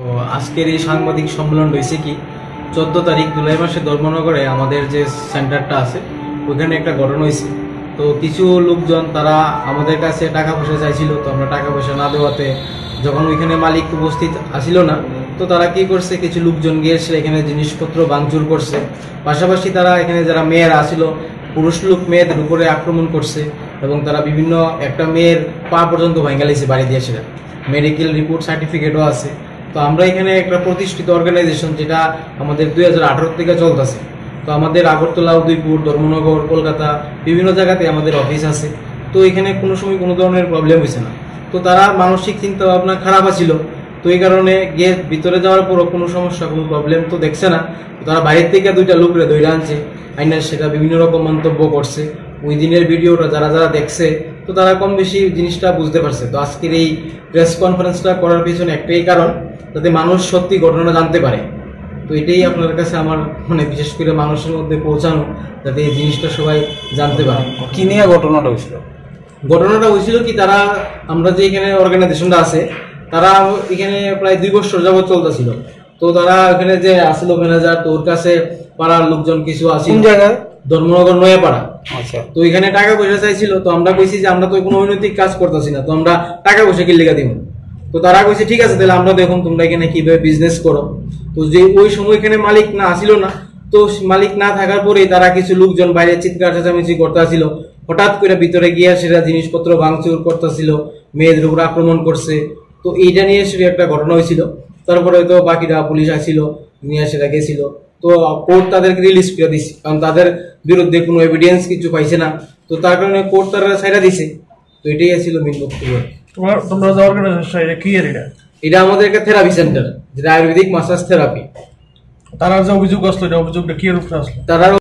তো আজকের এই সাংবাদিক সম্মেলন হয়েছে কি 14 তারিখ জুলাই মাসে ধর্মনগরে আমাদের যে সেন্টারটা আছে ওইখানে একটা ঘটনা হয়েছে। তো কিছু লোকজন তারা আমাদের কাছে টাকা পয়সা চাইছিল, তো আমরা টাকা পয়সা না দেওয়াতে যখন ওইখানে মালিক উপস্থিত আসিল না, তো তারা কি করছে, কিছু লোকজন গিয়ে এখানে জিনিসপত্র ভাঙচুর করছে। পাশাপাশি তারা এখানে যারা মেয়েরা আসিল, পুরুষ লোক মেয়েদের উপরে আক্রমণ করছে এবং তারা বিভিন্ন একটা মেয়ের পা পর্যন্ত ভেঙে গেছে বাড়ি দিয়ে, সেটা মেডিকেল রিপোর্ট সার্টিফিকেটও আছে। তো আমরা এখানে একটা প্রতিষ্ঠিত অর্গানাইজেশন যেটা আমাদের 2018 থেকে চলতেছে। তো আমাদের আগরতলা, উদয়পুর, ধর্মনগর, কলকাতা বিভিন্ন জায়গাতে আমাদের অফিস আছে। তো এখানে কোনো সময় কোনো ধরনের প্রবলেম হয়েছে না। তো তারা মানসিক চিন্তা ভাবনা খারাপ আছিল, তো এই কারণে গিয়ে ভিতরে যাওয়ার পরও কোনো সমস্যা কোনো প্রবলেম তো দেখছে না। তারা বাইরের থেকে দুইটা লোকরে ধরে আনছে, আইনা সেটা বিভিন্ন রকম মন্তব্য করছে। ওই দিনের ভিডিওটা যারা যারা দেখছে তো তারা কম বেশি জিনিসটা বুঝতে পারছে। তো আজকের এই প্রেস কনফারেন্সটা করার পিছনে একটাই কারণ, যাতে মানুষ সত্যি ঘটনা জানতে পারে। তো এটাই আপনার কাছে আমার বিশেষ করে মানুষের মধ্যে পৌঁছানো, যাতে এই জিনিসটা সবাই জানতে পারে। কি নিয়ে ঘটনাটা হয়েছিল? ঘটনাটা হয়েছিল কি, তারা আমরা যে এখানে অর্গানাইজেশনটা আছে তারা এখানে প্রায় 2 বছর যাবত চলতেছিল। তো তারা এখানে যে আসলো ম্যানেজার, তো ওর কাছে পাড়ার লোকজন কিছু আসিল। কোন জায়গায়? ধর্মনগর নয়াপাড়া। আচ্ছা। তো এখানে টাকা পয়সা চাইছিল, তো আমরা কইছি যে আমরা তো কোনো অনৈতিক কাজ করতেছি না, তো আমরা টাকা পয়সা কি লেখা দিব। তো তারা কইছে ঠিক আছে, তাহলে আমরা দেখুন তোমরা এখানে কিভাবে বিজনেস করো। তো যে ওই সময় এখানে মালিক না আসিল না, তো মালিক না থাকার পরেই তারা কিছু লোকজন বাইরে চিৎকার চেঁচামেচি করতেছিল। হঠাৎ করে ভিতরে গিয়া সেটা জিনিসপত্র ভাঙচুর করতেছিল, মেয়েদের উপর আক্রমণ করছে। তো এইটা নিয়ে সেটা একটা ঘটনা হয়েছিল। তারপরে তো বাকিরা পুলিশ আসছিল, নিয়ে সেটা গেছিল। তো কোর্ট তাদেরকে রিলিজ করে দিছে, কারণ তাদের বিরুদ্ধে কোনো এভিডেন্স কিছু পাইছে না। তো তার কারণে কোর্ট তারা ছাইড়া দিছে। তো এটাই ছিল মেন বক্তব্য। তোমরা যে অর্গানাইজেশন এটা কি এর? এটা আমাদের একটা থেরাপি সেন্টার, যেটা আয়ুর্বেদিক মাসাজ থেরাপি। তারা যে অভিযোগ আসলো, এটা অভিযোগটা কি এর উপরে আসলো? তারা